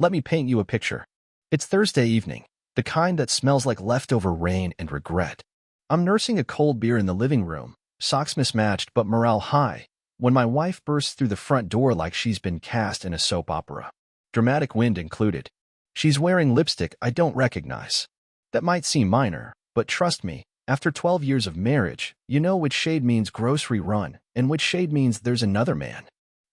Let me paint you a picture. It's Thursday evening, the kind that smells like leftover rain and regret. I'm nursing a cold beer in the living room, socks mismatched but morale high, when my wife bursts through the front door like she's been cast in a soap opera. Dramatic wind included. She's wearing lipstick I don't recognize. That might seem minor, but trust me, after 12 years of marriage, you know which shade means grocery run and which shade means there's another man.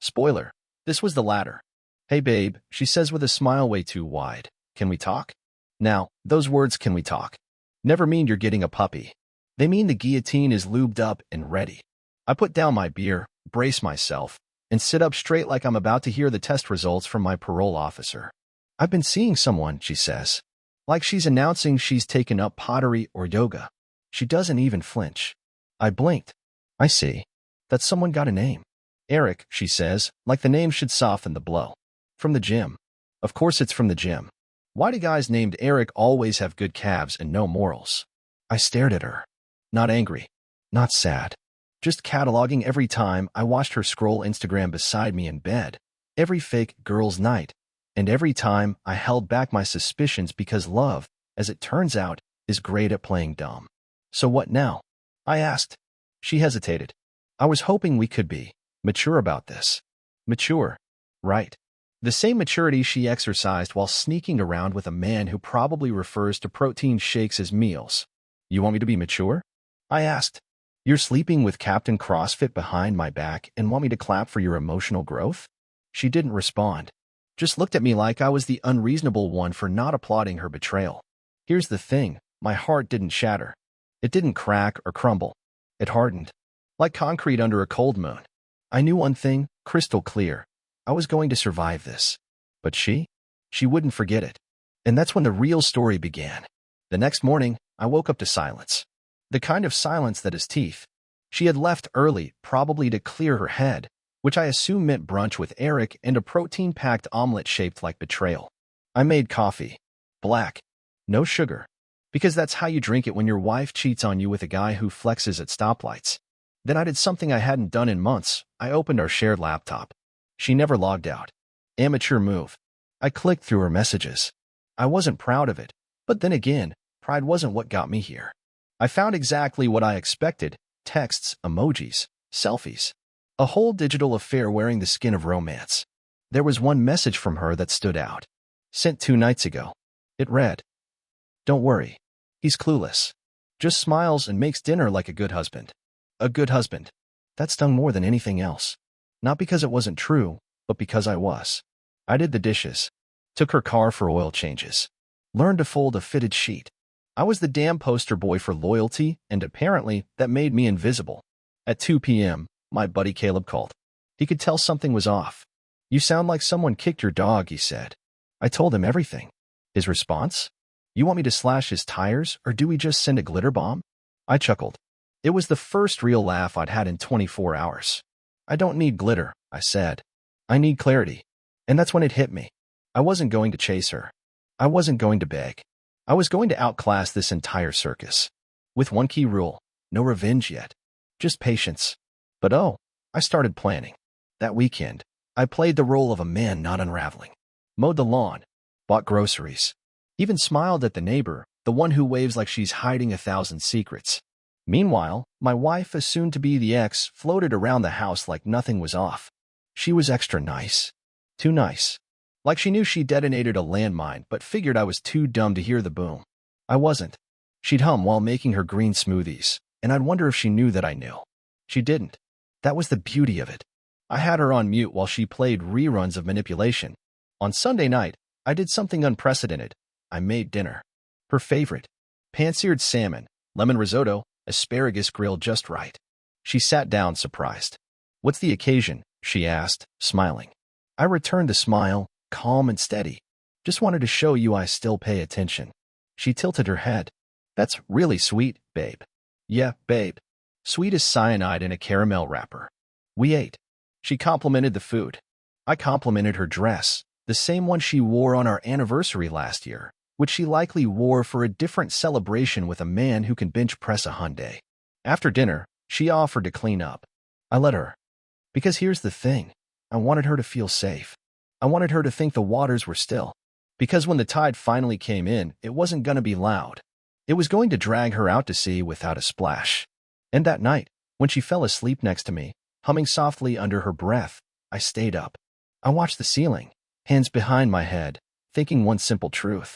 Spoiler, this was the latter. Hey babe, she says with a smile way too wide. Can we talk? Now, those words "can we talk" never mean you're getting a puppy. They mean the guillotine is lubed up and ready. I put down my beer, brace myself, and sit up straight like I'm about to hear the test results from my parole officer. I've been seeing someone, she says. Like she's announcing she's taken up pottery or yoga. She doesn't even flinch. I blinked. I see. That someone got a name. Eric, she says, like the name should soften the blow. From the gym. Of course it's from the gym. Why do guys named Eric always have good calves and no morals? I stared at her. Not angry. Not sad. Just cataloging every time I watched her scroll Instagram beside me in bed. Every fake girl's night. And every time I held back my suspicions because love, as it turns out, is great at playing dumb. So what now? I asked. She hesitated. I was hoping we could be mature about this. Mature. Right. The same maturity she exercised while sneaking around with a man who probably refers to protein shakes as meals. You want me to be mature? I asked. You're sleeping with Captain CrossFit behind my back and want me to clap for your emotional growth? She didn't respond. Just looked at me like I was the unreasonable one for not applauding her betrayal. Here's the thing, my heart didn't shatter. It didn't crack or crumble. It hardened. Like concrete under a cold moon. I knew one thing, crystal clear. I was going to survive this. But she wouldn't forget it. And that's when the real story began. The next morning, I woke up to silence. The kind of silence that is teeth. She had left early, probably to clear her head, which I assume meant brunch with Eric and a protein-packed omelet shaped like betrayal. I made coffee. Black. No sugar. Because that's how you drink it when your wife cheats on you with a guy who flexes at stoplights. Then I did something I hadn't done in months. I opened our shared laptop. She never logged out. Amateur move. I clicked through her messages. I wasn't proud of it. But then again, pride wasn't what got me here. I found exactly what I expected. Texts, emojis, selfies. A whole digital affair wearing the skin of romance. There was one message from her that stood out. Sent 2 nights ago. It read, "Don't worry. He's clueless. Just smiles and makes dinner like a good husband." A good husband. That stung more than anything else. Not because it wasn't true, but because I was. I did the dishes. Took her car for oil changes. Learned to fold a fitted sheet. I was the damn poster boy for loyalty, and apparently that made me invisible. At 2 p.m., my buddy Caleb called. He could tell something was off. "You sound like someone kicked your dog," he said. I told him everything. His response? "You want me to slash his tires, or do we just send a glitter bomb?" I chuckled. It was the first real laugh I'd had in 24 hours. "I don't need glitter," I said. "I need clarity." And that's when it hit me. I wasn't going to chase her. I wasn't going to beg. I was going to outclass this entire circus. With one key rule, no revenge yet. Just patience. But I started planning. That weekend, I played the role of a man not unraveling. Mowed the lawn. Bought groceries. Even smiled at the neighbor, the one who waves like she's hiding 1,000 secrets. Meanwhile, my wife, as soon to be the ex, floated around the house like nothing was off. She was extra nice. Too nice. Like she knew she detonated a landmine but figured I was too dumb to hear the boom. I wasn't. She'd hum while making her green smoothies, and I'd wonder if she knew that I knew. She didn't. That was the beauty of it. I had her on mute while she played reruns of Manipulation. On Sunday night, I did something unprecedented. I made dinner. Her favorite. Pan-seared salmon, lemon risotto, asparagus grilled just right. She sat down surprised. "What's the occasion?" she asked, smiling. I returned the smile, calm and steady. "Just wanted to show you I still pay attention." She tilted her head. "That's really sweet, babe." "Yeah, babe. Sweet as cyanide in a caramel wrapper." We ate. She complimented the food. I complimented her dress, the same one she wore on our anniversary last year, which she likely wore for a different celebration with a man who can bench press a Hyundai. After dinner, she offered to clean up. I let her. Because here's the thing. I wanted her to feel safe. I wanted her to think the waters were still. Because when the tide finally came in, it wasn't going to be loud. It was going to drag her out to sea without a splash. And that night, when she fell asleep next to me, humming softly under her breath, I stayed up. I watched the ceiling, hands behind my head, thinking one simple truth.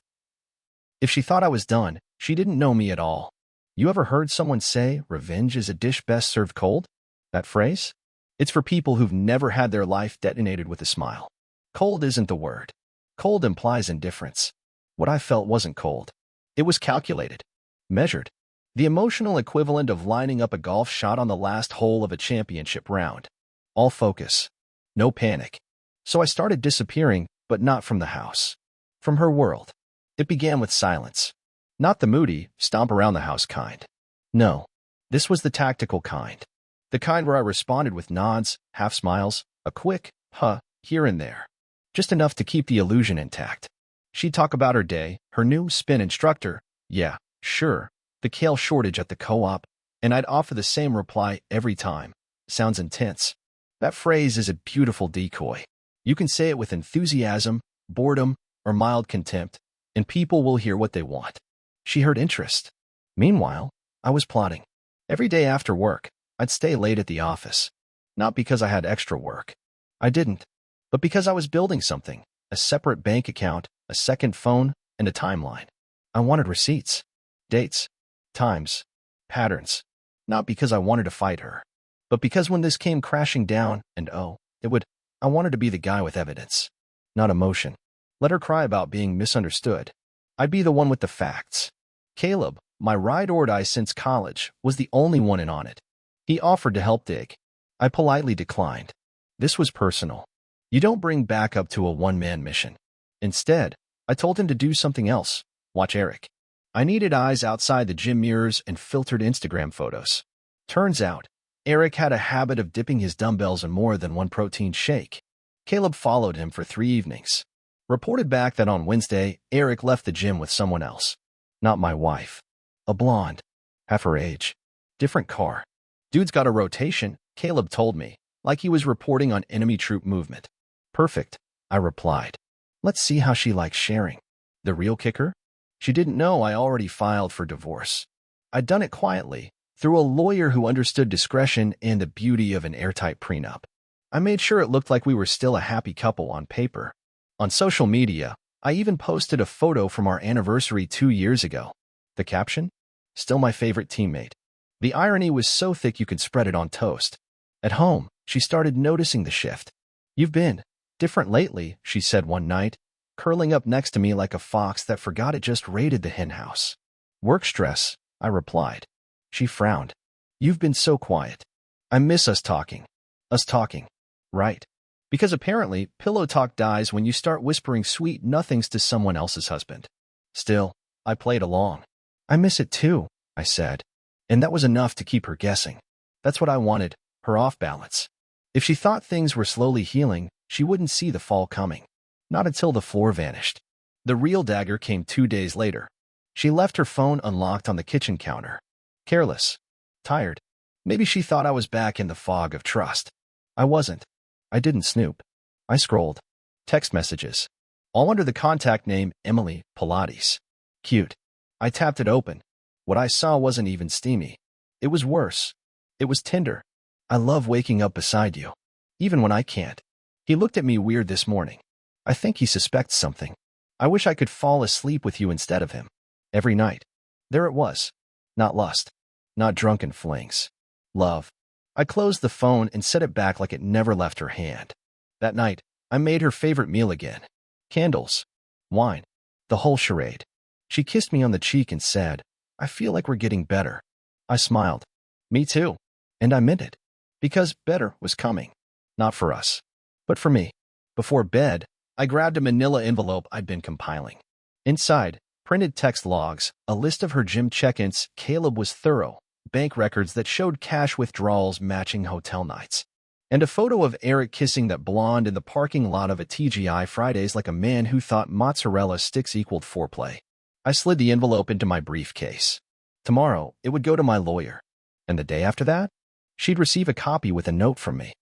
If she thought I was done, she didn't know me at all. You ever heard someone say, revenge is a dish best served cold? That phrase? It's for people who've never had their life detonated with a smile. Cold isn't the word. Cold implies indifference. What I felt wasn't cold. It was calculated, measured. The emotional equivalent of lining up a golf shot on the last hole of a championship round. All focus. No panic. So I started disappearing, but not from the house. From her world. It began with silence. Not the moody, stomp around the house kind. No. This was the tactical kind. The kind where I responded with nods, half smiles, a quick, huh, here and there. Just enough to keep the illusion intact. She'd talk about her day, her new spin instructor, yeah, sure, the kale shortage at the co-op, and I'd offer the same reply every time. Sounds intense. That phrase is a beautiful decoy. You can say it with enthusiasm, boredom, or mild contempt, and people will hear what they want. She heard interest. Meanwhile, I was plotting. Every day after work, I'd stay late at the office. Not because I had extra work. I didn't. But because I was building something, a separate bank account, a second phone, and a timeline. I wanted receipts, dates, times, patterns. Not because I wanted to fight her, but because when this came crashing down, and I wanted to be the guy with evidence, not emotion. Let her cry about being misunderstood. I'd be the one with the facts. Caleb, my ride-or-die since college, was the only one in on it. He offered to help dig. I politely declined. This was personal. You don't bring backup to a one-man mission. Instead, I told him to do something else. Watch Eric. I needed eyes outside the gym mirrors and filtered Instagram photos. Turns out, Eric had a habit of dipping his dumbbells in more than one protein shake. Caleb followed him for 3 evenings. Reported back that on Wednesday, Eric left the gym with someone else. Not my wife. A blonde. Half her age. Different car. Dude's got a rotation, Caleb told me, like he was reporting on enemy troop movement. Perfect, I replied. Let's see how she likes sharing. The real kicker? She didn't know I already filed for divorce. I'd done it quietly, through a lawyer who understood discretion and the beauty of an airtight prenup. I made sure it looked like we were still a happy couple on paper. On social media, I even posted a photo from our anniversary 2 years ago. The caption? Still my favorite teammate. The irony was so thick you could spread it on toast. At home, she started noticing the shift. You've been different lately, she said one night, curling up next to me like a fox that forgot it just raided the hen house. Work stress, I replied. She frowned. You've been so quiet. I miss us talking. Us talking. Right. Because apparently, pillow talk dies when you start whispering sweet nothings to someone else's husband. Still, I played along. I miss it too, I said. And that was enough to keep her guessing. That's what I wanted, her off balance. If she thought things were slowly healing, she wouldn't see the fall coming. Not until the floor vanished. The real dagger came 2 days later. She left her phone unlocked on the kitchen counter. Careless. Tired. Maybe she thought I was back in the fog of trust. I wasn't. I didn't snoop. I scrolled. Text messages. All under the contact name Emily Pilates. Cute. I tapped it open. What I saw wasn't even steamy. It was worse. It was tender. I love waking up beside you. Even when I can't. He looked at me weird this morning. I think he suspects something. I wish I could fall asleep with you instead of him. Every night. There it was. Not lust. Not drunken flings. Love. I closed the phone and set it back like it never left her hand. That night, I made her favorite meal again. Candles. Wine. The whole charade. She kissed me on the cheek and said, I feel like we're getting better. I smiled. Me too. And I meant it. Because better was coming. Not for us. But for me. Before bed, I grabbed a manila envelope I'd been compiling. Inside, printed text logs, a list of her gym check-ins. Caleb was thorough. Bank records that showed cash withdrawals matching hotel nights. And a photo of Eric kissing that blonde in the parking lot of a TGI Fridays like a man who thought mozzarella sticks equaled foreplay. I slid the envelope into my briefcase. Tomorrow, it would go to my lawyer. And the day after that, she'd receive a copy with a note from me.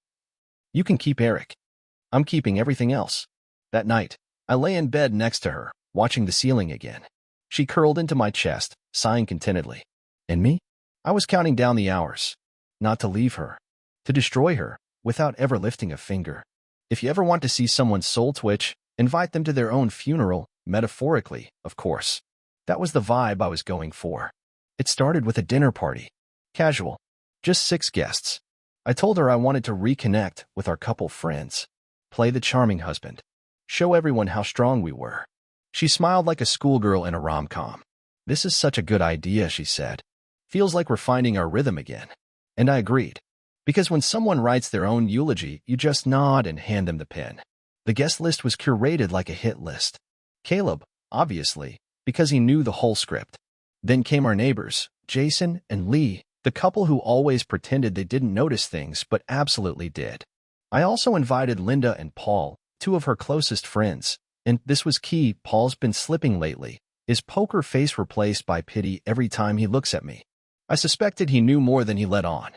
You can keep Eric. I'm keeping everything else. That night, I lay in bed next to her, watching the ceiling again. She curled into my chest, sighing contentedly. And me? I was counting down the hours. Not to leave her. To destroy her, without ever lifting a finger. If you ever want to see someone's soul twitch, invite them to their own funeral, metaphorically, of course. That was the vibe I was going for. It started with a dinner party. Casual. Just 6 guests. I told her I wanted to reconnect with our couple friends. Play the charming husband. Show everyone how strong we were. She smiled like a schoolgirl in a rom-com. This is such a good idea, she said. Feels like we're finding our rhythm again. And I agreed. Because when someone writes their own eulogy, you just nod and hand them the pen. The guest list was curated like a hit list. Caleb, obviously, because he knew the whole script. Then came our neighbors, Jason and Lee, the couple who always pretended they didn't notice things but absolutely did. I also invited Linda and Paul, 2 of her closest friends, and this was key. Paul's been slipping lately, his poker face replaced by pity every time he looks at me. I suspected he knew more than he let on.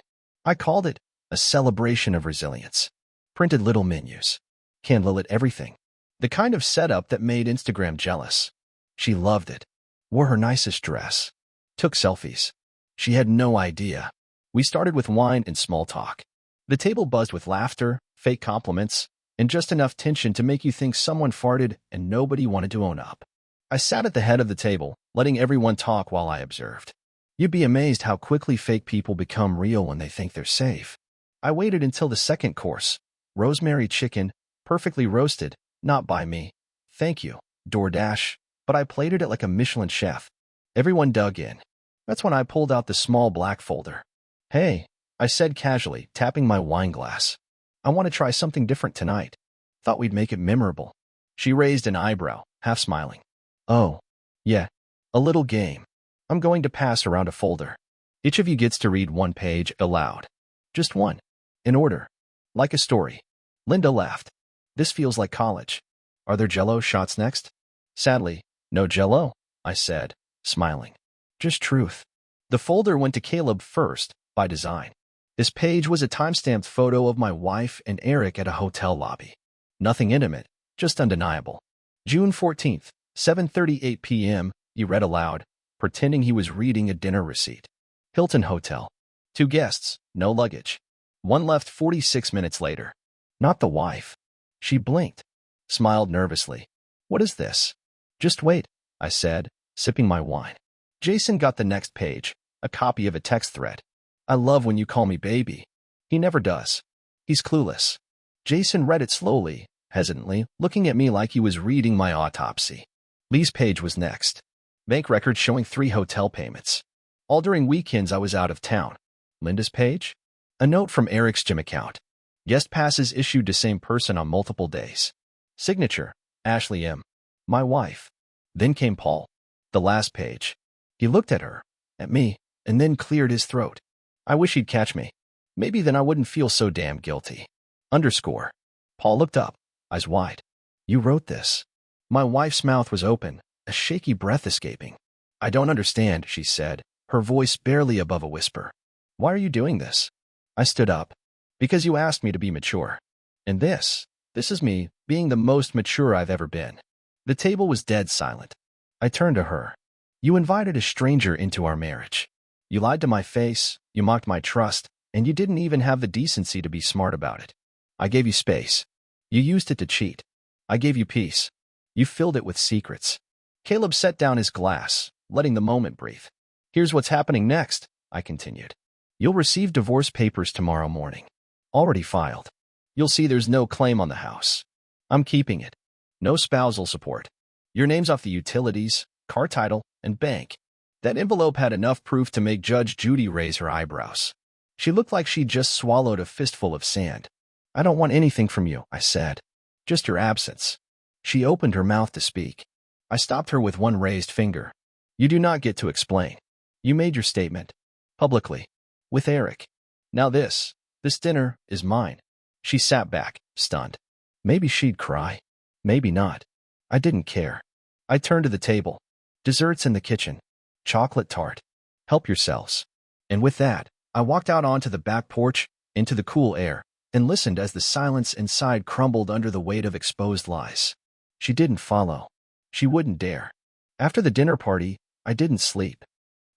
I called it a celebration of resilience. Printed little menus. Candlelit everything. The kind of setup that made Instagram jealous. She loved it. Wore her nicest dress. Took selfies. She had no idea. We started with wine and small talk. The table buzzed with laughter, fake compliments, and just enough tension to make you think someone farted and nobody wanted to own up. I sat at the head of the table, letting everyone talk while I observed. You'd be amazed how quickly fake people become real when they think they're safe. I waited until the second course. Rosemary chicken, perfectly roasted, not by me. Thank you, DoorDash, but I plated it like a Michelin chef. Everyone dug in. That's when I pulled out the small black folder. Hey, I said casually, tapping my wine glass. I want to try something different tonight. Thought we'd make it memorable. She raised an eyebrow, half smiling. Oh, yeah, a little game. I'm going to pass around a folder. Each of you gets to read 1 page aloud. Just 1. In order. Like a story. Linda laughed. This feels like college. Are there Jell-O shots next? Sadly, no Jell-O, I said, smiling. Just truth. The folder went to Caleb first, by design. This page was a time-stamped photo of my wife and Eric at a hotel lobby. Nothing intimate, just undeniable. June 14th, 7:38 p.m., he read aloud, pretending he was reading a dinner receipt. Hilton Hotel. 2 guests, no luggage. 1 left 46 minutes later. Not the wife. She blinked, smiled nervously. What is this? Just wait, I said, sipping my wine. Jason got the next page, a copy of a text thread. I love when you call me baby. He never does. He's clueless. Jason read it slowly, hesitantly, looking at me like he was reading my autopsy. Lee's page was next. Bank records showing 3 hotel payments. All during weekends I was out of town. Linda's page? A note from Eric's gym account. Guest passes issued to same person on multiple days. Signature, Ashley M. My wife. Then came Paul. The last page. He looked at her, at me, and then cleared his throat. I wish he'd catch me. Maybe then I wouldn't feel so damn guilty. Underscore. Paul looked up, eyes wide. You wrote this. My wife's mouth was open, a shaky breath escaping. I don't understand, she said, her voice barely above a whisper. Why are you doing this? I stood up. Because you asked me to be mature. And this is me, being the most mature I've ever been. The table was dead silent. I turned to her. You invited a stranger into our marriage. You lied to my face, you mocked my trust, and you didn't even have the decency to be smart about it. I gave you space. You used it to cheat. I gave you peace. You filled it with secrets. Caleb set down his glass, letting the moment breathe. Here's what's happening next, I continued. You'll receive divorce papers tomorrow morning. Already filed. You'll see there's no claim on the house. I'm keeping it. No spousal support. Your name's off the utilities, car title, and bank. That envelope had enough proof to make Judge Judy raise her eyebrows. She looked like she'd just swallowed a fistful of sand. I don't want anything from you, I said. Just your absence. She opened her mouth to speak. I stopped her with one raised finger. You do not get to explain. You made your statement. Publicly. With Eric. Now this dinner is mine. She sat back, stunned. Maybe she'd cry. Maybe not. I didn't care. I turned to the table. Desserts in the kitchen. Chocolate tart. Help yourselves. And with that, I walked out onto the back porch, into the cool air, and listened as the silence inside crumbled under the weight of exposed lies. She didn't follow. She wouldn't dare. After the dinner party, I didn't sleep.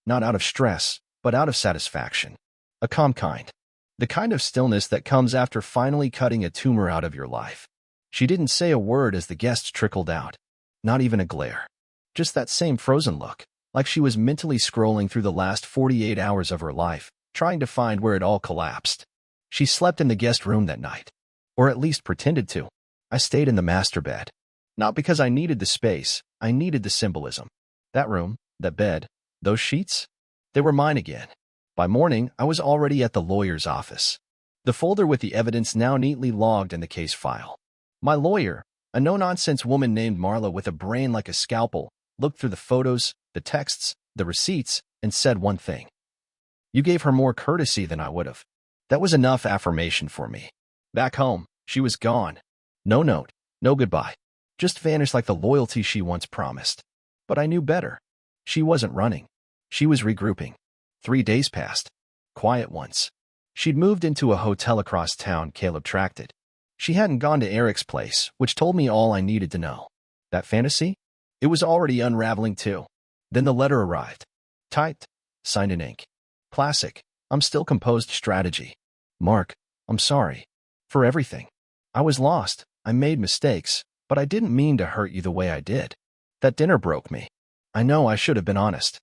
Not out of stress, but out of satisfaction. A calm kind. The kind of stillness that comes after finally cutting a tumor out of your life. She didn't say a word as the guests trickled out. Not even a glare. Just that same frozen look, like she was mentally scrolling through the last 48 hours of her life, trying to find where it all collapsed. She slept in the guest room that night. Or at least pretended to. I stayed in the master bed. Not because I needed the space, I needed the symbolism. That room, that bed, those sheets? They were mine again. By morning, I was already at the lawyer's office. The folder with the evidence now neatly logged in the case file. My lawyer, a no-nonsense woman named Marla with a brain like a scalpel, looked through the photos, the texts, the receipts, and said one thing. You gave her more courtesy than I would have. That was enough affirmation for me. Back home, she was gone. No note, no goodbye. Just vanished like the loyalty she once promised. But I knew better. She wasn't running. She was regrouping. 3 days passed. Quiet ones. She'd moved into a hotel across town, Caleb tracked it. She hadn't gone to Eric's place, which told me all I needed to know. That fantasy? It was already unraveling too. Then the letter arrived. Typed. Signed in ink. Classic. I'm still composed strategy. Mark, I'm sorry. For everything. I was lost. I made mistakes, but I didn't mean to hurt you the way I did. That dinner broke me. I know I should have been honest.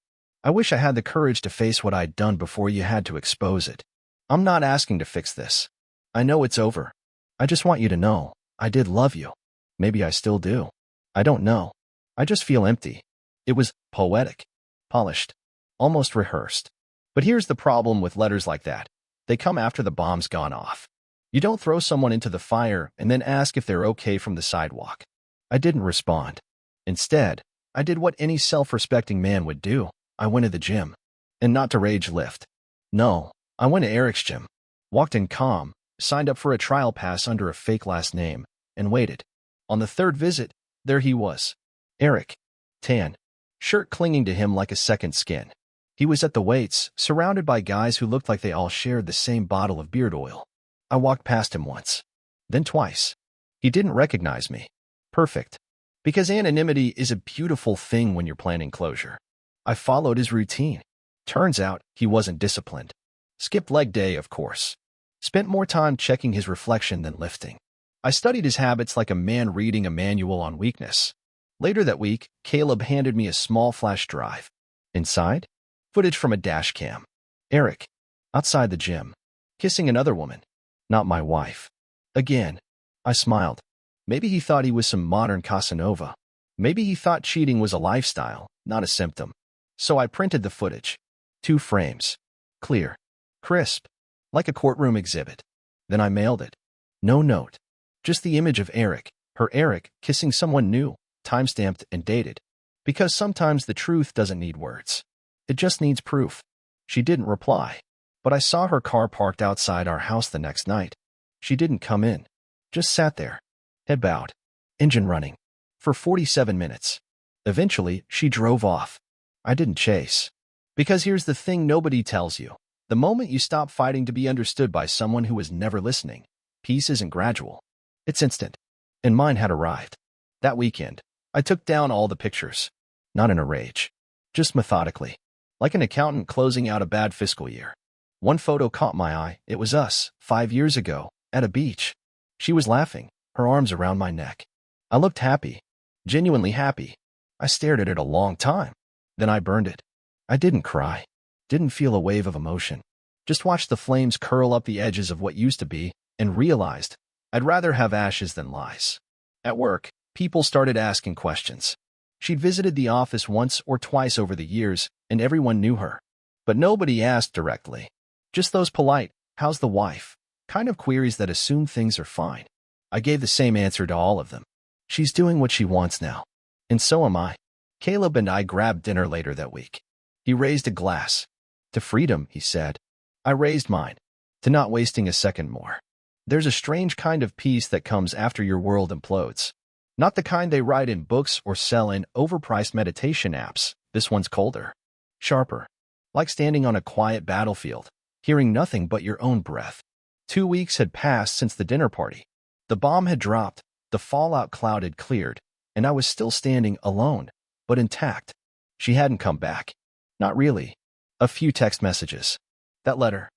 I wish I had the courage to face what I'd done before you had to expose it. I'm not asking to fix this. I know it's over. I just want you to know, I did love you. Maybe I still do. I don't know. I just feel empty. It was poetic, polished, almost rehearsed. But here's the problem with letters like that. They come after the bomb's gone off. You don't throw someone into the fire and then ask if they're okay from the sidewalk. I didn't respond. Instead, I did what any self-respecting man would do. I went to the gym. And not to rage lift. No, I went to Eric's gym. Walked in calm, signed up for a trial pass under a fake last name, and waited. On the third visit, there he was. Eric. Tan. Shirt clinging to him like a second skin. He was at the weights, surrounded by guys who looked like they all shared the same bottle of beard oil. I walked past him once. Then twice. He didn't recognize me. Perfect. Because anonymity is a beautiful thing when you're planning closure. I followed his routine. Turns out, he wasn't disciplined. Skipped leg day, of course. Spent more time checking his reflection than lifting. I studied his habits like a man reading a manual on weakness. Later that week, Caleb handed me a small flash drive. Inside? Footage from a dash cam. Eric. Outside the gym. Kissing another woman. Not my wife. Again. I smiled. Maybe he thought he was some modern Casanova. Maybe he thought cheating was a lifestyle, not a symptom. So I printed the footage. 2 frames. Clear. Crisp. Like a courtroom exhibit. Then I mailed it. No note. Just the image of Eric, her Eric, kissing someone new, time-stamped and dated. Because sometimes the truth doesn't need words. It just needs proof. She didn't reply. But I saw her car parked outside our house the next night. She didn't come in. Just sat there. Head bowed. Engine running. For 47 minutes. Eventually, she drove off. I didn't chase. Because here's the thing nobody tells you. The moment you stop fighting to be understood by someone who is never listening, peace isn't gradual. It's instant. And mine had arrived. That weekend, I took down all the pictures. Not in a rage. Just methodically. Like an accountant closing out a bad fiscal year. One photo caught my eye. It was us, 5 years ago, at a beach. She was laughing, her arms around my neck. I looked happy. Genuinely happy. I stared at it a long time. Then I burned it. I didn't cry. Didn't feel a wave of emotion. Just watched the flames curl up the edges of what used to be, and realized I'd rather have ashes than lies. At work, people started asking questions. She'd visited the office once or twice over the years, and everyone knew her. But nobody asked directly. Just those polite, how's the wife? Kind of queries that assume things are fine. I gave the same answer to all of them. She's doing what she wants now. And so am I. Caleb and I grabbed dinner later that week. He raised a glass. To freedom, he said. I raised mine. To not wasting a second more. There's a strange kind of peace that comes after your world implodes. Not the kind they write in books or sell in overpriced meditation apps. This one's colder. Sharper. Like standing on a quiet battlefield, hearing nothing but your own breath. 2 weeks had passed since the dinner party. The bomb had dropped, the fallout cloud had cleared, and I was still standing alone, but intact. She hadn't come back. Not really. A few text messages. That letter.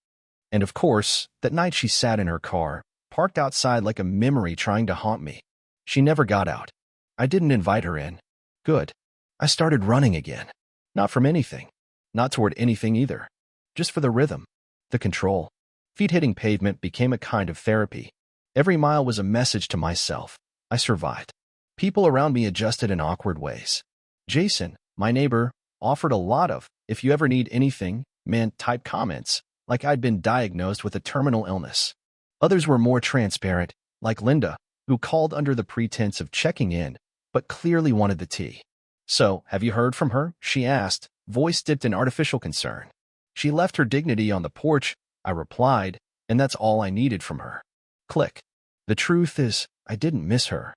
And of course, that night she sat in her car, parked outside like a memory trying to haunt me. She never got out. I didn't invite her in. Good. I started running again. Not from anything. Not toward anything either. Just for the rhythm. The control. Feet hitting pavement became a kind of therapy. Every mile was a message to myself. I survived. People around me adjusted in awkward ways. Jason, my neighbor, offered a lot of, if you ever need anything, man-type comments, like I'd been diagnosed with a terminal illness. Others were more transparent, like Linda, who called under the pretense of checking in, but clearly wanted the tea. So, have you heard from her? She asked, voice dipped in artificial concern. She left her dignity on the porch, I replied, and that's all I needed from her. Click. The truth is, I didn't miss her.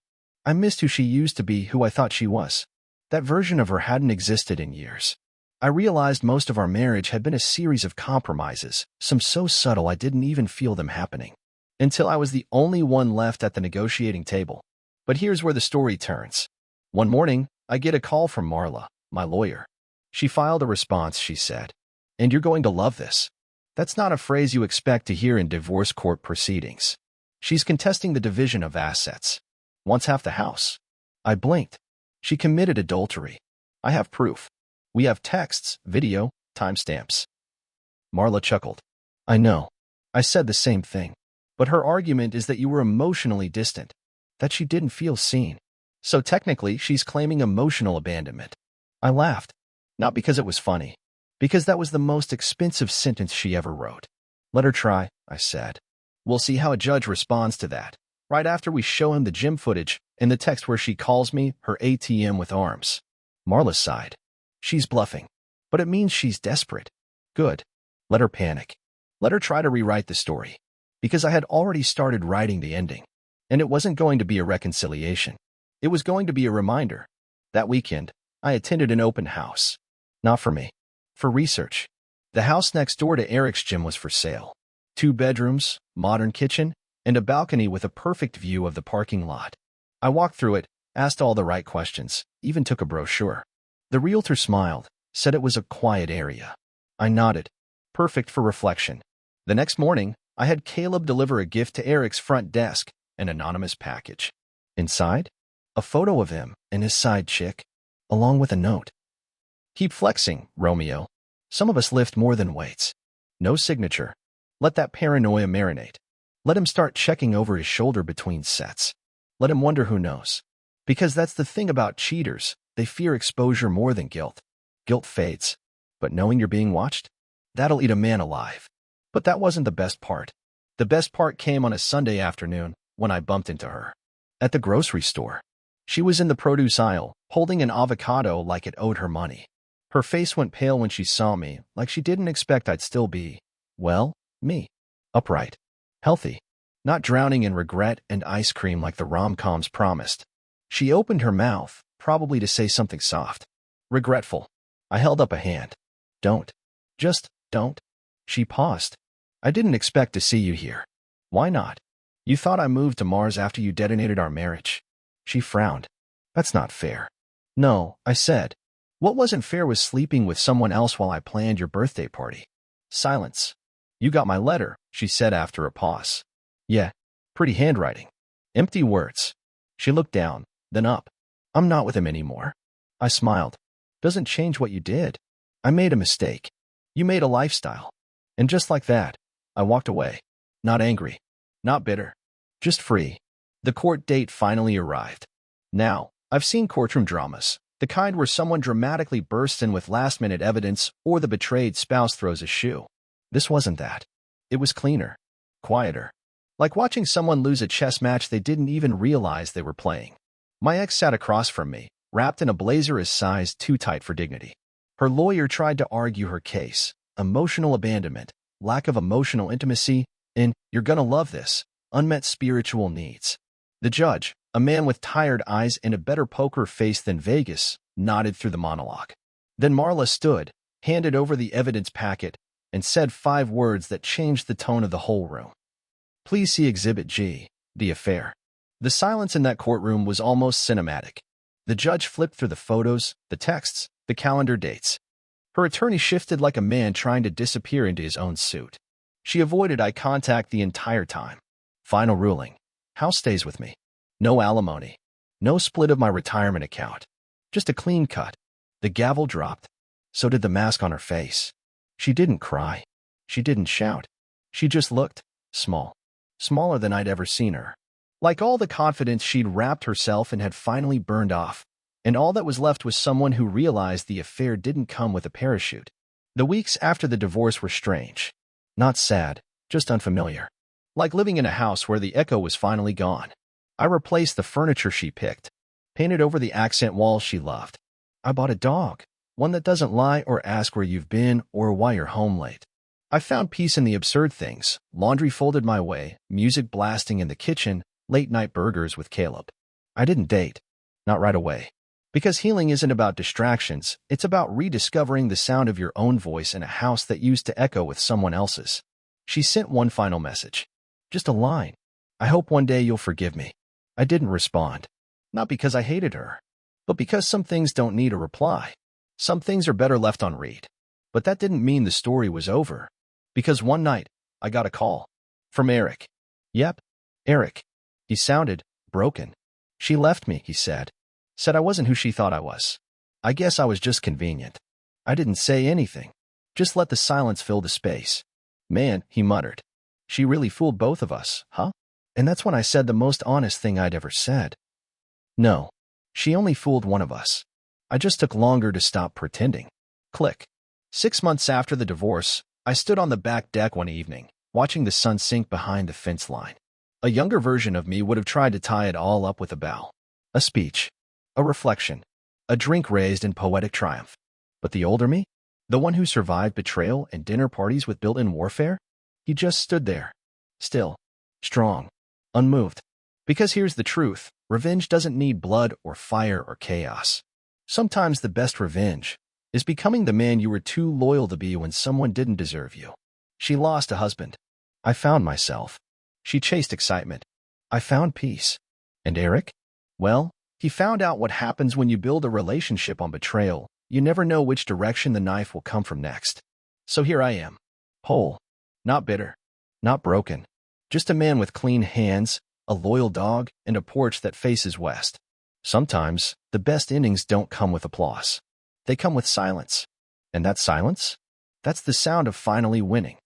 I missed who she used to be, who I thought she was. That version of her hadn't existed in years. I realized most of our marriage had been a series of compromises, some so subtle I didn't even feel them happening. Until I was the only one left at the negotiating table. But here's where the story turns. One morning, I get a call from Marla, my lawyer. She filed a response, she said. And you're going to love this. That's not a phrase you expect to hear in divorce court proceedings. She's contesting the division of assets. Wants half the house. I blinked. She committed adultery. I have proof. We have texts, video, timestamps. Marla chuckled. I know. I said the same thing. But her argument is that you were emotionally distant, that she didn't feel seen. So technically, she's claiming emotional abandonment. I laughed. Not because it was funny. Because that was the most expensive sentence she ever wrote. Let her try, I said. We'll see how a judge responds to that. Right after we show him the gym footage and the text where she calls me her ATM with arms. Marla sighed. She's bluffing. But it means she's desperate. Good. Let her panic. Let her try to rewrite the story. Because I had already started writing the ending. And it wasn't going to be a reconciliation. It was going to be a reminder. That weekend, I attended an open house. Not for me. For research. The house next door to Eric's gym was for sale. 2 bedrooms, modern kitchen, and a balcony with a perfect view of the parking lot. I walked through it, asked all the right questions, even took a brochure. The realtor smiled, said it was a quiet area. I nodded. Perfect for reflection. The next morning, I had Caleb deliver a gift to Eric's front desk, an anonymous package. Inside, a photo of him and his side chick, along with a note. Keep flexing, Romeo. Some of us lift more than weights. No signature. Let that paranoia marinate. Let him start checking over his shoulder between sets. Let him wonder who knows. Because that's the thing about cheaters. They fear exposure more than guilt. Guilt fades. But knowing you're being watched? That'll eat a man alive. But that wasn't the best part. The best part came on a Sunday afternoon when I bumped into her. At the grocery store. She was in the produce aisle, holding an avocado like it owed her money. Her face went pale when she saw me, like she didn't expect I'd still be, well, me. Upright. Healthy. Not drowning in regret and ice cream like the rom-coms promised. She opened her mouth, probably to say something soft. Regretful. I held up a hand. Don't. Just don't. She paused. I didn't expect to see you here. Why not? You thought I moved to Mars after you detonated our marriage. She frowned. That's not fair. No, I said. What wasn't fair was sleeping with someone else while I planned your birthday party. Silence. You got my letter, she said after a pause. Yeah, pretty handwriting. Empty words. She looked down, then up. I'm not with him anymore. I smiled. Doesn't change what you did. I made a mistake. You made a lifestyle. And just like that, I walked away. Not angry. Not bitter. Just free. The court date finally arrived. Now, I've seen courtroom dramas. The kind where someone dramatically bursts in with last-minute evidence or the betrayed spouse throws a shoe. This wasn't that. It was cleaner. Quieter. Like watching someone lose a chess match they didn't even realize they were playing. My ex sat across from me, wrapped in a blazer sized too tight for dignity. Her lawyer tried to argue her case. Emotional abandonment, lack of emotional intimacy, and, you're gonna love this, unmet spiritual needs. The judge, a man with tired eyes and a better poker face than Vegas, nodded through the monologue. Then Marla stood, handed over the evidence packet, and said 5 words that changed the tone of the whole room. Please see Exhibit G, the affair. The silence in that courtroom was almost cinematic. The judge flipped through the photos, the texts, the calendar dates. Her attorney shifted like a man trying to disappear into his own suit. She avoided eye contact the entire time. Final ruling. House stays with me. No alimony. No split of my retirement account. Just a clean cut. The gavel dropped. So did the mask on her face. She didn't cry. She didn't shout. She just looked small. Smaller than I'd ever seen her. Like all the confidence she'd wrapped herself in had finally burned off, and all that was left was someone who realized the affair didn't come with a parachute. The weeks after the divorce were strange. Not sad, just unfamiliar. Like living in a house where the echo was finally gone. I replaced the furniture she picked, painted over the accent walls she loved. I bought a dog, one that doesn't lie or ask where you've been or why you're home late. I found peace in the absurd things, laundry folded my way, music blasting in the kitchen, late-night burgers with Caleb. I didn't date. Not right away. Because healing isn't about distractions, it's about rediscovering the sound of your own voice in a house that used to echo with someone else's. She sent one final message. Just a line. I hope one day you'll forgive me. I didn't respond. Not because I hated her, but because some things don't need a reply. Some things are better left unread. But that didn't mean the story was over. Because one night, I got a call. From Eric. Yep, Eric. He sounded broken. She left me, he said. Said I wasn't who she thought I was. I guess I was just convenient. I didn't say anything. Just let the silence fill the space. Man, he muttered. She really fooled both of us, huh? And that's when I said the most honest thing I'd ever said. No, she only fooled one of us. I just took longer to stop pretending. Click. 6 months after the divorce, I stood on the back deck one evening, watching the sun sink behind the fence line. A younger version of me would have tried to tie it all up with a bow, a speech, a reflection, a drink raised in poetic triumph. But the older me, the one who survived betrayal and dinner parties with built-in warfare, he just stood there, still, strong, unmoved. Because here's the truth, revenge doesn't need blood or fire or chaos. Sometimes the best revenge is becoming the man you were too loyal to be when someone didn't deserve you. She lost a husband. I found myself. She chased excitement. I found peace. And Eric? Well, he found out what happens when you build a relationship on betrayal. You never know which direction the knife will come from next. So here I am. Whole. Not bitter. Not broken. Just a man with clean hands, a loyal dog, and a porch that faces west. Sometimes, the best innings don't come with applause. They come with silence. And that silence? That's the sound of finally winning.